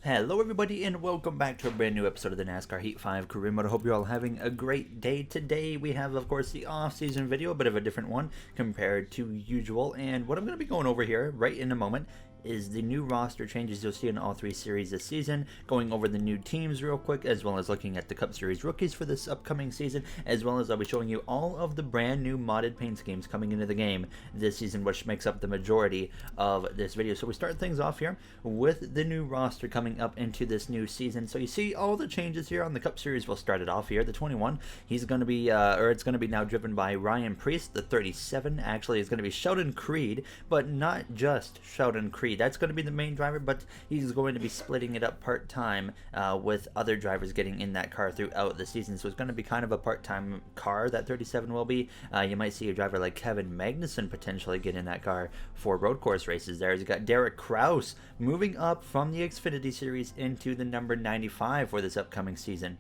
Hello everybody and welcome back to a brand new episode of the NASCAR Heat 5 Career Mode. I hope you're all having a great day. Today we have, of course, the off-season video, a bit of a different one compared to usual. And what I'm going to be going over here right in a moment is the new roster changes you'll see in all three series this season, going over the new teams real quick, as well as looking at the Cup Series rookies for this upcoming season, as well as I'll be showing you all of the brand new modded paint schemes coming into the game this season, which makes up the majority of this video. So we start things off here with the new roster coming up into this new season. So you see all the changes here on the Cup Series. We'll start it off here. The 21, he's going to be, it's going to be now driven by Ryan Priest. The 37 actually is going to be Sheldon Creed, but not just Sheldon Creed. That's going to be the main driver, but he's going to be splitting it up part-time with other drivers getting in that car throughout the season. So it's going to be kind of a part-time car, that 37 will be. You might see a driver like Kevin Magnussen potentially get in that car for road course races there. You've got Derek Kraus moving up from the Xfinity Series into the number 95 for this upcoming season.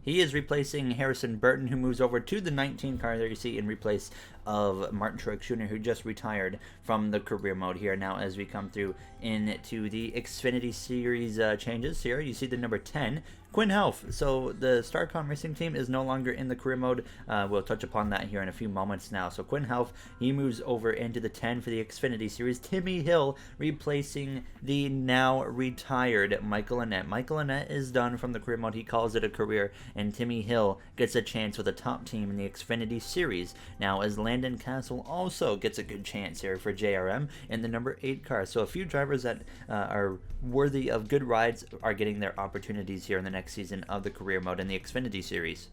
He is replacing Harrison Burton, who moves over to the 19 car there you see in replace of Martin Truex Jr., who just retired from the career mode here. Now, as we come through into the Xfinity Series changes here, you see the number 10, Quinn Helf. So the StarCom Racing team is no longer in the career mode. We'll touch upon that here in a few moments now. So Quinn Helf, he moves over into the 10 for the Xfinity Series. Timmy Hill replacing the now retired Michael Annett. Michael Annett is done from the career mode. He calls it a career, and Timmy Hill gets a chance with a top team in the Xfinity Series. Now, as Landon Castle also gets a good chance here for JRM in the number 8 car. So a few drivers that are worthy of good rides are getting their opportunities here in the next season of the career mode in the Xfinity Series.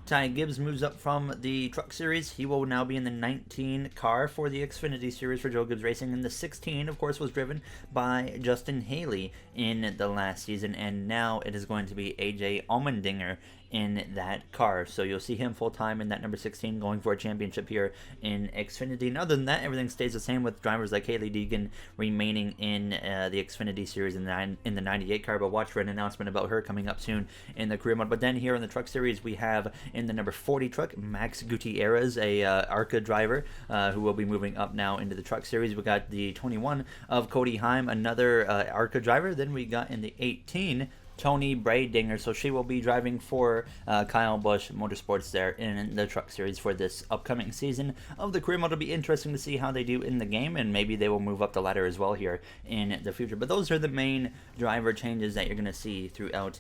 Ty Gibbs moves up from the Truck Series. He will now be in the 19 car for the Xfinity Series for Joe Gibbs Racing. And the 16, of course, was driven by Justin Haley in the last season. And now it is going to be AJ Allmendinger in that car. So you'll see him full-time in that number 16 going for a championship here in Xfinity. And other than that, everything stays the same with drivers like Haley Deegan remaining in the Xfinity Series in the 98 car. But watch for an announcement about her coming up soon in the career mode. But then here in the Truck Series, we have in the number 40 truck, Max Gutierrez, a ARCA driver who will be moving up now into the Truck Series. We got the 21 of Cody Heim, another ARCA driver. Then we got in the 18, Tony Bradinger, so she will be driving for Kyle Busch Motorsports there in the Truck Series for this upcoming season of the career mode. It'll be interesting to see how they do in the game, and maybe they will move up the ladder as well here in the future. But those are the main driver changes that you're going to see throughout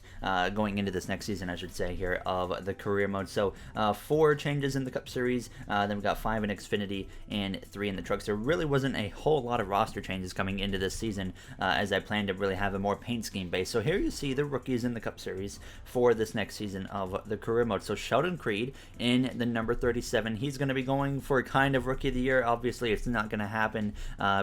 going into this next season, I should say, here of the career mode. So 4 changes in the Cup Series, then we got 5 in Xfinity and 3 in the Trucks. There really wasn't a whole lot of roster changes coming into this season as I planned to really have a more paint scheme base. So here you see the rookies in the Cup Series for this next season of the career mode. So Sheldon Creed in the number 37, he's going to be going for kind of Rookie of the Year. Obviously, it's not going to happen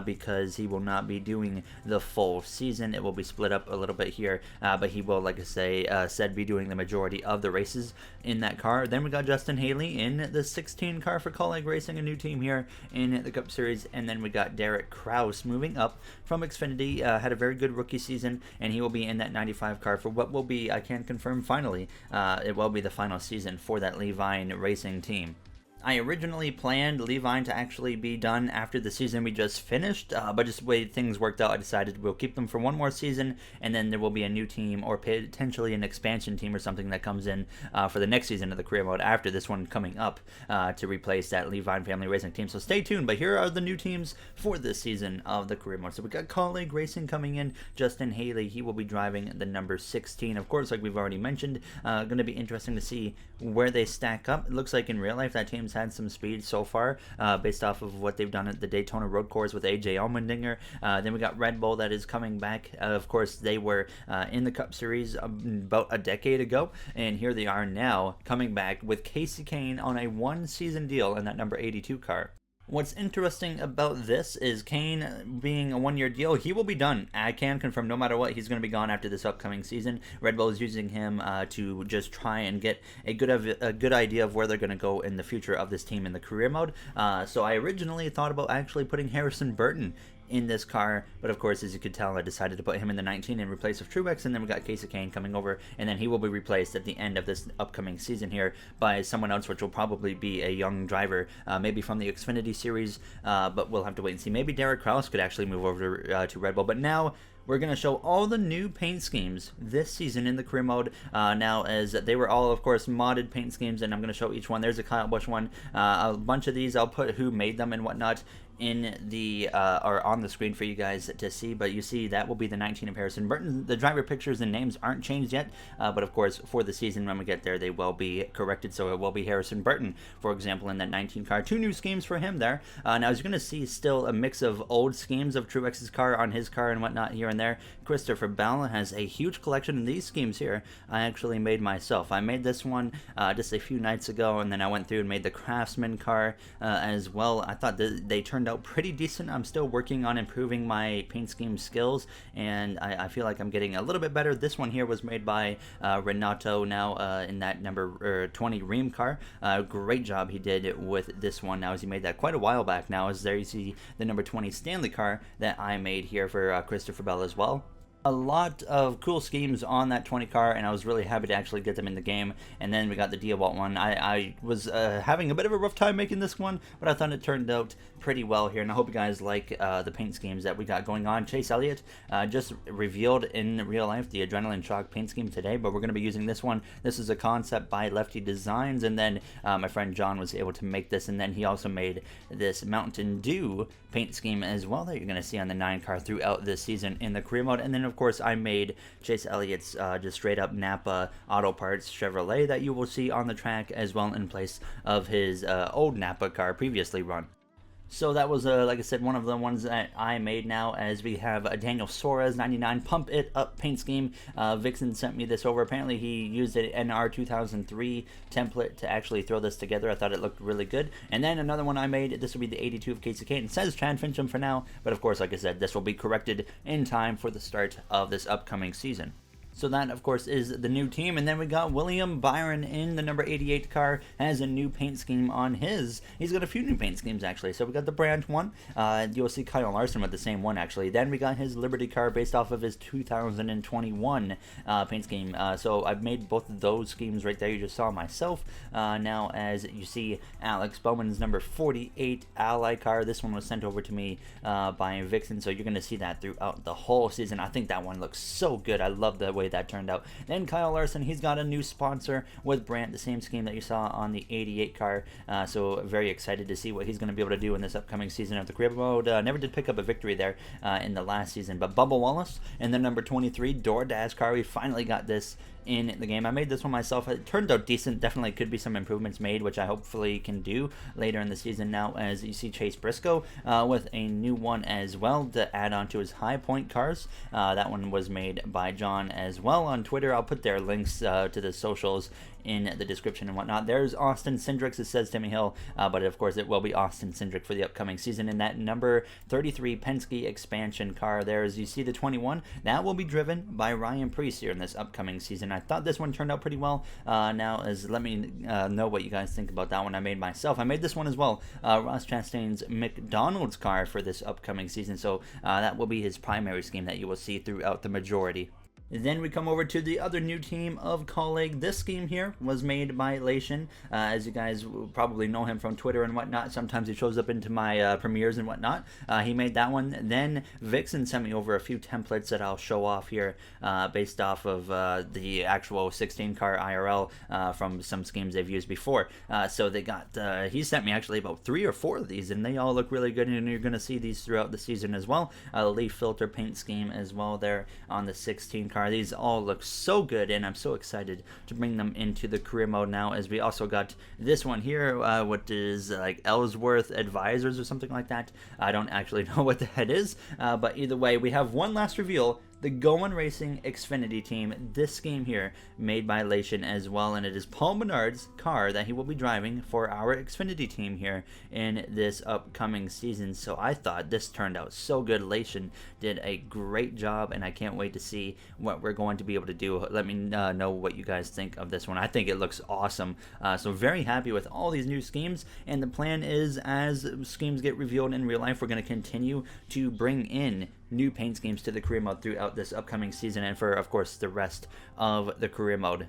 because he will not be doing the full season. It will be split up a little bit here, but he will, like I said, be doing the majority of the races in that car. Then we got Justin Haley in the 16 car for Colleague Racing, a new team here in the Cup Series. And then we got Derek Kraus moving up from Xfinity, had a very good rookie season, and he will be in that 95 car for what will be, I can confirm finally, it will be the final season for that Levine Racing team. I originally planned Levine to actually be done after the season we just finished, but just the way things worked out, I decided we'll keep them for one more season, and then there will be a new team or potentially an expansion team or something that comes in for the next season of the career mode after this one coming up to replace that Levine family racing team. So stay tuned, but here are the new teams for this season of the career mode. So we got Colleague Racing coming in, Justin Haley, he will be driving the number 16. Of course, like we've already mentioned, going to be interesting to see where they stack up. It looks like in real life that team's had some speed so far based off of what they've done at the Daytona Road Course with AJ Allmendinger. Then we got Red Bull that is coming back. Of course, they were in the Cup Series about a decade ago, and here they are now coming back with Casey Kane on a one-season deal in that number 82 car. What's interesting about this is Kane being a one-year deal, he will be done. I can confirm no matter what, he's going to be gone after this upcoming season. Red Bull is using him to just try and get a good idea of where they're going to go in the future of this team in the career mode. So I originally thought about actually putting Harrison Burton in this car, but of course, as you could tell, I decided to put him in the 19 in replace of Truex, and then we got Casey Kane coming over, and then he will be replaced at the end of this upcoming season here by someone else, which will probably be a young driver, maybe from the Xfinity Series, but we'll have to wait and see. Maybe Derek Kraus could actually move over to Red Bull, but now we're going to show all the new paint schemes this season in the career mode. Now, as they were all, of course, modded paint schemes, and I'm going to show each one. There's a Kyle Busch one. A bunch of these, I'll put who made them and whatnot in the or on the screen for you guys to see, but you see that will be the 19 of Harrison Burton. The driver pictures and names aren't changed yet, but of course for the season when we get there they will be corrected, so it will be Harrison Burton, for example, in that 19 car. 2 new schemes for him there. Now as you're going to see, still a mix of old schemes of Truex's car on his car and whatnot here and there. Christopher Bell has a huge collection of these schemes here. I actually made myself. I made this one just a few nights ago, and then I went through and made the Craftsman car as well. I thought that they turned out pretty decent. I'm still working on improving my paint scheme skills, and I feel like I'm getting a little bit better. This one here was made by Renato now in that number 20 Ream car. Great job he did with this one now, as he made that quite a while back now. As there you see the number 20 Stanley car that I made here for Christopher Bell as well. A lot of cool schemes on that 20 car, and I was really happy to actually get them in the game. And then we got the Diawalt one. I was having a bit of a rough time making this one, but I thought it turned out pretty well here, and I hope you guys like the paint schemes that we got going on. Chase Elliott just revealed in real life the Adrenaline Shock paint scheme today, but we're going to be using this one. This is a concept by Lefty Designs, and then my friend John was able to make this, and then he also made this Mountain Dew paint scheme as well that you're going to see on the 9 car throughout this season in the career mode. And then of course I made Chase Elliott's just straight up Napa Auto Parts Chevrolet that you will see on the track as well, in place of his old Napa car previously run. So that was, like I said, one of the ones that I made now, as we have a Daniel Suarez 99 Pump It Up paint scheme. Vixen sent me this over. Apparently he used an NR 2003 template to actually throw this together. I thought it looked really good. And then another one I made, this will be the 82 of Casey Kane. It says Chad Fincham for now, but of course, like I said, this will be corrected in time for the start of this upcoming season. So that, of course, is the new team. And then we got William Byron in the number 88 car, has a new paint scheme on his. He's got a few new paint schemes, actually. So we got the Brandt one. You'll see Kyle Larson with the same one, actually. Then we got his Liberty car based off of his 2021 paint scheme. So I've made both of those schemes right there. You just saw myself. Now, as you see, Alex Bowman's number 48 Ally car. This one was sent over to me by Vixen. So you're going to see that throughout the whole season. I think that one looks so good. I love the way that turned out. Then Kyle Larson, he's got a new sponsor with Brandt, the same scheme that you saw on the 88 car. So very excited to see what he's going to be able to do in this upcoming season of the career mode. Never did pick up a victory there in the last season. But Bubba Wallace and the number 23 DoorDash car, we finally got this in the game. I made this one myself. It turned out decent. Definitely could be some improvements made, which I hopefully can do later in the season. Now, as you see, Chase Briscoe with a new one as well to add on to his High Point cars. That one was made by John as well on Twitter. I'll put their links to the socials in the description and whatnot. There's Austin Cindric. It says Timmy Hill, but of course it will be Austin Cindric for the upcoming season in that number 33 Penske expansion car. There, as you see, the 21, that will be driven by Ryan Preece here in this upcoming season. I thought this one turned out pretty well. Now, as let me know what you guys think about that one I made myself. I made this one as well. Ross Chastain's McDonald's car for this upcoming season, so that will be his primary scheme that you will see throughout the majority. Then we come over to the other new team of Colleague. This scheme here was made by Lation. As you guys probably know him from Twitter and whatnot. Sometimes he shows up into my premieres and whatnot. He made that one. Then Vixen sent me over a few templates that I'll show off here based off of the actual 16 car IRL from some schemes they've used before. So they got, he sent me actually about 3 or 4 of these, and they all look really good, and you're going to see these throughout the season as well. Leaf filter paint scheme as well there on the 16 car. These all look so good, and I'm so excited to bring them into the career mode now, as we also got this one here, what is like Ellsworth Advisors or something like that. I don't actually know what that is, but either way, we have one last reveal. The Going Racing Xfinity team, this scheme here, made by Lation as well, and it is Paul Menard's car that he will be driving for our Xfinity team here in this upcoming season. So I thought this turned out so good. Lation did a great job, and I can't wait to see what we're going to be able to do. Let me know what you guys think of this one. I think it looks awesome. So very happy with all these new schemes, and the plan is, as schemes get revealed in real life, we're going to continue to bring in new paint schemes to the career mode throughout this upcoming season, and for, of course, the rest of the career mode.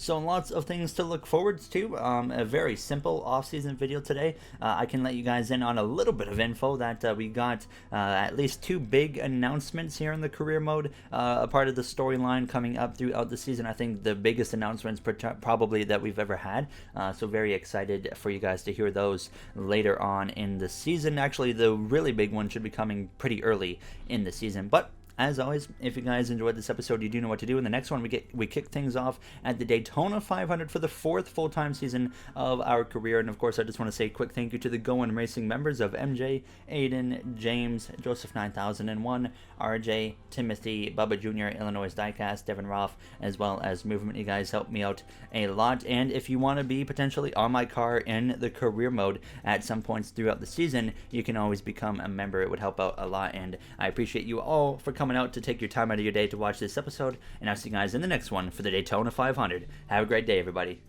So lots of things to look forward to. A very simple off-season video today. I can let you guys in on a little bit of info that we got at least 2 big announcements here in the career mode, a part of the storyline coming up throughout the season. I think the biggest announcements probably that we've ever had. So very excited for you guys to hear those later on in the season. Actually, the really big one should be coming pretty early in the season, but as always, if you guys enjoyed this episode, you do know what to do. In the next one, we kick things off at the Daytona 500 for the 4th full-time season of our career. And of course, I just want to say a quick thank you to the Going Racing members of MJ, Aiden, James, Joseph 9001, RJ, Timothy, Bubba Jr., Illinois Diecast, Devin Roth, as well as Movement. You guys helped me out a lot. And if you want to be potentially on my car in the career mode at some points throughout the season, you can always become a member. It would help out a lot. And I appreciate you all for coming out to take your time out of your day to watch this episode, and I'll see you guys in the next one for the Daytona 500. Have a great day, everybody.